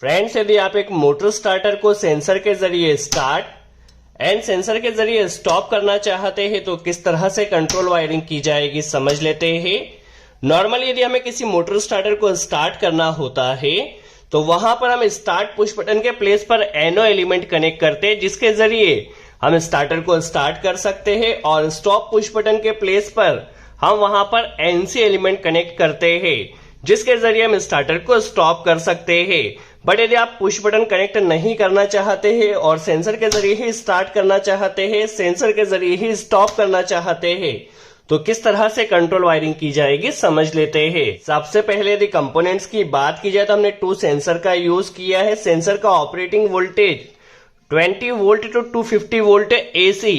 Friends, यदि आप एक मोटर स्टार्टर को सेंसर के जरिए स्टार्ट एंड सेंसर के जरिए स्टॉप करना चाहते हैं तो किस तरह से कंट्रोल वायरिंग की जाएगी समझ लेते हैं। नॉर्मली यदि हमें किसी मोटर स्टार्टर को स्टार्ट करना होता है तो वहां पर हम स्टार्ट पुश बटन के प्लेस पर एनो एलिमेंट कनेक्ट करते हैं, जिसके जरिए हम स्टार्टर को स्टार्ट कर सकते हैं, और स्टॉप पुश बटन के प्लेस पर हम वहां पर एनसी एलिमेंट कनेक्ट करते हैं, जिसके जरिए हम स्टार्टर को स्टॉप कर सकते हैं। बट यदि आप पुश बटन कनेक्ट नहीं करना चाहते हैं और सेंसर के जरिए ही स्टार्ट करना चाहते हैं, सेंसर के जरिए ही स्टॉप करना चाहते हैं, तो किस तरह से कंट्रोल वायरिंग की जाएगी समझ लेते हैं। सबसे पहले यदि कंपोनेंट्स की बात की जाए तो हमने 2 सेंसर का यूज किया है। सेंसर का operating voltage 20 volt to 250 volt AC.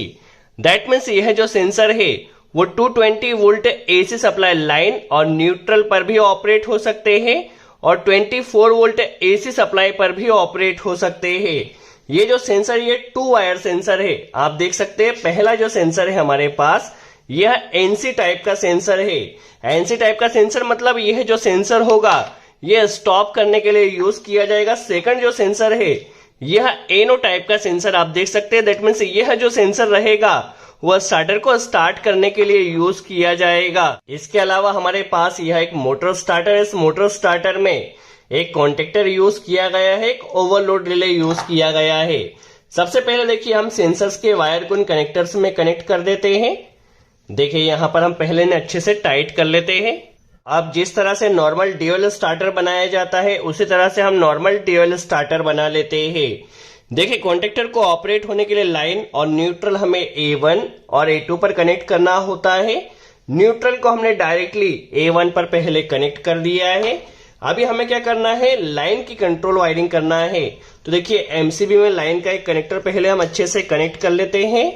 That means यह जो सेंसर है वो 220 वोल्ट एसी सप्लाई लाइन और न्यूट्रल पर भी ऑपरेट हो सकते हैं और 24 वोल्ट एसी सप्लाई पर भी ऑपरेट हो सकते हैं। ये जो सेंसर ये 2 वायर सेंसर है, आप देख सकते हैं। पहला जो सेंसर है हमारे पास यह एनसी टाइप का सेंसर है। एनसी टाइप का सेंसर मतलब यह जो सेंसर होगा यह स्टॉप करने के लिए यूज किया जाएगा। सेकंड जो सेंसर है यह एनो टाइप का सेंसर आप देख सकते हैं। दैट मीन्स यह जो सेंसर रहेगा वह स्टार्टर को स्टार्ट करने के लिए यूज किया जाएगा। इसके अलावा हमारे पास यह एक मोटर स्टार्टर है। इस मोटर स्टार्टर में एक कॉन्टेक्टर यूज किया गया है, एक ओवरलोड रिले यूज किया गया है। सबसे पहले देखिए हम सेंसर्स के वायर को इन कनेक्टर्स में कनेक्ट कर देते हैं। देखिए यहां पर हम पहले ने अच्छे से टाइट कर लेते हैं। अब जिस तरह से नॉर्मल ड्यूअल स्टार्टर बनाया जाता है उसी तरह से हम नॉर्मल ड्यूअल स्टार्टर बना लेते हैं। देखिए कॉन्टेक्टर को ऑपरेट होने के लिए लाइन और न्यूट्रल हमें A1 और A2 पर कनेक्ट करना होता है। न्यूट्रल को हमने डायरेक्टली A1 पर पहले कनेक्ट कर दिया है। अभी हमें क्या करना है, लाइन की कंट्रोल वायरिंग करना है। तो देखिए एमसीबी में लाइन का एक कनेक्टर पहले हम अच्छे से कनेक्ट कर लेते हैं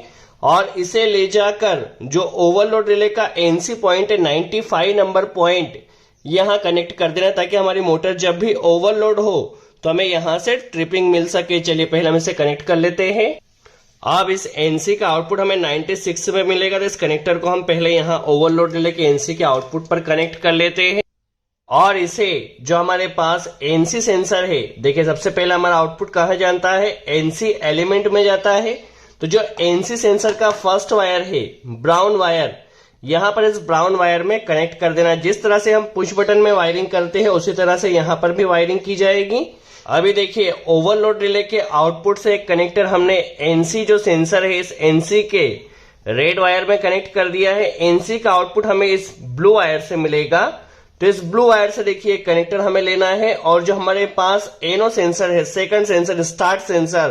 और इसे ले जाकर जो ओवरलोड रिले का एनसी पॉइंट है 95 नंबर पॉइंट यहां कनेक्ट कर देना, ताकि हमारी मोटर जब भी ओवरलोड हो तो हमें यहां से ट्रिपिंग मिल सके। चलिए पहले हम इसे कनेक्ट कर लेते हैं। अब इस एनसी का आउटपुट हमें 96 में मिलेगा, तो इस कनेक्टर को हम पहले यहां ओवरलोड रिले के एनसी के आउटपुट पर कनेक्ट कर लेते हैं और इसे जो हमारे पास एनसी सेंसर है, देखिए सबसे पहले हमारा आउटपुट कहां जाता है, एनसी एलिमेंट में जाता है। तो जो एनसी सेंसर का फर्स्ट वायर है ब्राउन वायर, यहां पर इस ब्राउन वायर में कनेक्ट कर देना। जिस तरह से हम पुश बटन में वायरिंग करते हैं उसी तरह से यहां पर भी वायरिंग की जाएगी। अभी देखिए ओवरलोड रिले के आउटपुट से एक कनेक्टर हमने एनसी जो सेंसर है इस एनसी के रेड वायर में कनेक्ट कर दिया है। एनसी का आउटपुट हमें इस ब्लू वायर से मिलेगा। तो इस ब्लू वायर से देखिए कनेक्टर हमें लेना है और जो हमारे पास एनो सेंसर है, सेकंड सेंसर स्टार्ट सेंसर,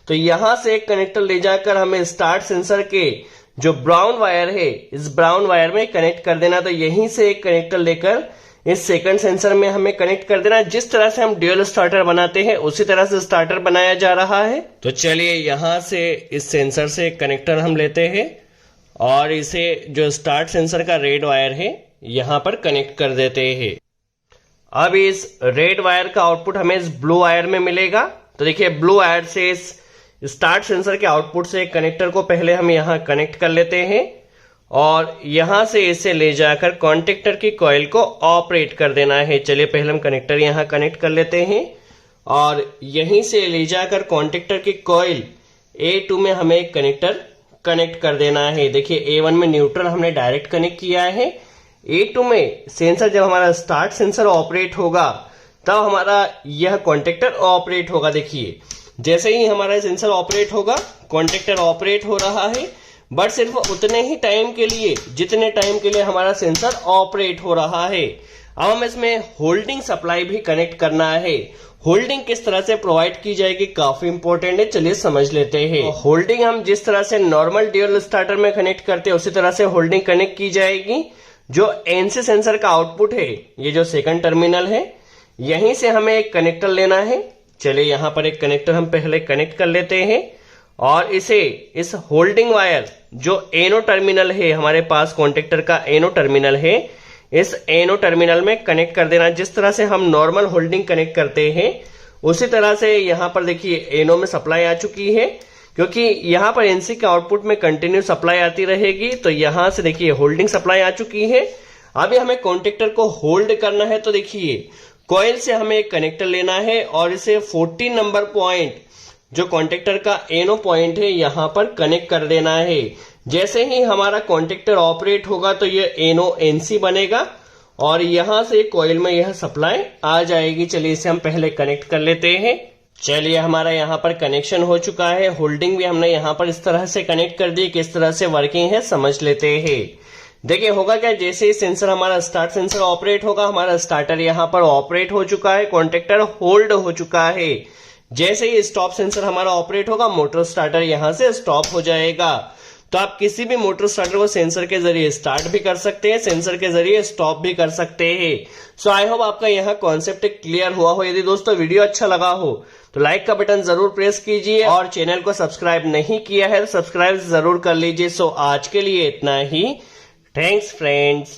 तो यहां से एक कनेक्टर ले जाकर हमें स्टार्ट सेंसर के जो ब्राउन वायर है इस ब्राउन वायर में कनेक्ट कर देना। तो यहीं से एक कनेक्टर लेकर इस सेकंड सेंसर में हमें कनेक्ट कर देना। जिस तरह से हम ड्यूअल स्टार्टर बनाते हैं उसी तरह से स्टार्टर बनाया जा रहा है। तो चलिए यहां से इस सेंसर से एक कनेक्टर हम लेते हैं और इसे जो स्टार्ट सेंसर का रेड वायर है यहां पर कनेक्ट कर देते हैं। अब इस रेड वायर का आउटपुट हमें इस ब्लू वायर में मिलेगा। तो देखिए ब्लू वायर से इस स्टार्ट सेंसर के आउटपुट से एक कनेक्टर को पहले हम यहां कनेक्ट कर लेते हैं और यहां से इसे ले जाकर कॉन्टेक्टर की कॉइल को ऑपरेट कर देना है। चलिए पहले हम कनेक्टर यहां कनेक्ट कर लेते हैं और यहीं से ले जाकर कॉन्टेक्टर की कॉइल A2 में हमें एक कनेक्टर कनेक्ट कर देना है। देखिए A1 में न्यूट्रल हमने डायरेक्ट कनेक्ट किया है। A2 में सेंसर जब हमारा स्टार्ट सेंसर ऑपरेट होगा तब हमारा यह कॉन्टेक्टर ऑपरेट होगा। देखिए जैसे ही हमारा सेंसर ऑपरेट होगा कॉन्टेक्टर ऑपरेट हो रहा है, बट सिर्फ उतने ही टाइम के लिए जितने टाइम के लिए हमारा सेंसर ऑपरेट हो रहा है। अब हम इसमें होल्डिंग सप्लाई भी कनेक्ट करना है। होल्डिंग किस तरह से प्रोवाइड की जाएगी काफी इंपॉर्टेंट है, चलिए समझ लेते हैं। होल्डिंग हम जिस तरह से नॉर्मल ड्यूअल स्टार्टर में कनेक्ट करते हैं उसी तरह से होल्डिंग कनेक्ट की जाएगी। जो एनसी सेंसर का आउटपुट है ये जो सेकंड टर्मिनल है यहीं से हमें एक कनेक्टर लेना है। चलिए यहां पर एक कनेक्टर हम पहले कनेक्ट कर लेते हैं और इसे इस होल्डिंग वायर जो एनो टर्मिनल है हमारे पास कॉन्टेक्टर का एनो टर्मिनल है इस एनो टर्मिनल में कनेक्ट कर देना। जिस तरह से हम नॉर्मल होल्डिंग कनेक्ट करते हैं उसी तरह से यहां पर देखिए एनो में सप्लाई आ चुकी है, क्योंकि यहां पर एनसी के आउटपुट में कंटिन्यू सप्लाई आती रहेगी। तो यहां से देखिए होल्डिंग सप्लाई आ चुकी है। अभी हमें कॉन्टेक्टर को होल्ड करना है। तो देखिए कॉइल से हमें एक कनेक्टर लेना है और इसे 14 नंबर पॉइंट जो कॉन्टेक्टर का एनो पॉइंट है यहां पर कनेक्ट कर देना है। जैसे ही हमारा कॉन्टेक्टर ऑपरेट होगा तो यह एनो एनसी बनेगा और यहां से कॉइल में यह सप्लाई आ जाएगी। चलिए इसे हम पहले कनेक्ट कर लेते हैं। चलिए हमारा यहाँ पर कनेक्शन हो चुका है। होल्डिंग भी हमने यहाँ पर इस तरह से कनेक्ट कर दी। किस तरह से वर्किंग है समझ लेते हैं। देखिए होगा क्या, जैसे ही सेंसर हमारा स्टार्ट सेंसर ऑपरेट होगा, हमारा स्टार्टर यहाँ पर ऑपरेट हो चुका है, कॉन्टेक्टर होल्ड हो चुका है। जैसे ही स्टॉप सेंसर हमारा ऑपरेट होगा, मोटर स्टार्टर यहां से स्टॉप हो जाएगा। तो आप किसी भी मोटर स्टार्टर को सेंसर के जरिए स्टार्ट भी कर सकते हैं, सेंसर के जरिए स्टॉप भी कर सकते हैं। सो आई होप आपका यह कॉन्सेप्ट क्लियर हुआ हो। यदि दोस्तों वीडियो अच्छा लगा हो तो लाइक का बटन जरूर प्रेस कीजिए और चैनल को सब्सक्राइब नहीं किया है तो सब्सक्राइब जरूर कर लीजिए। सो आज के लिए इतना ही। Thanks friends.